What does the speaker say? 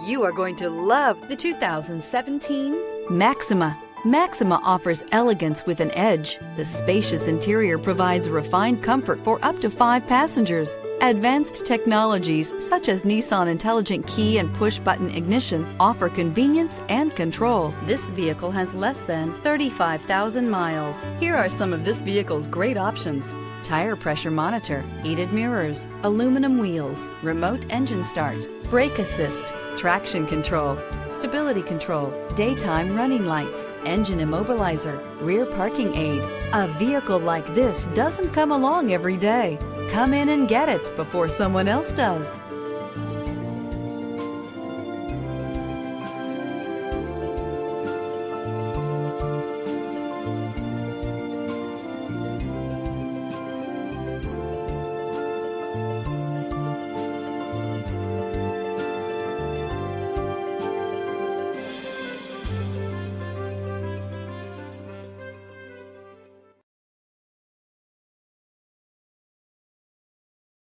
You are going to love the 2017 Maxima. Maxima offers elegance with an edge. The spacious interior provides refined comfort for up to 5 passengers. Advanced technologies such as Nissan Intelligent Key and push-button ignition offer convenience and control. This vehicle has less than 35,000 miles. Here are some of this vehicle's great options: tire pressure monitor, heated mirrors, aluminum wheels, remote engine start, brake assist, traction control, stability control, daytime running lights, engine immobilizer, rear parking aid. A vehicle like this doesn't come along every day. Come in and get it before someone else does.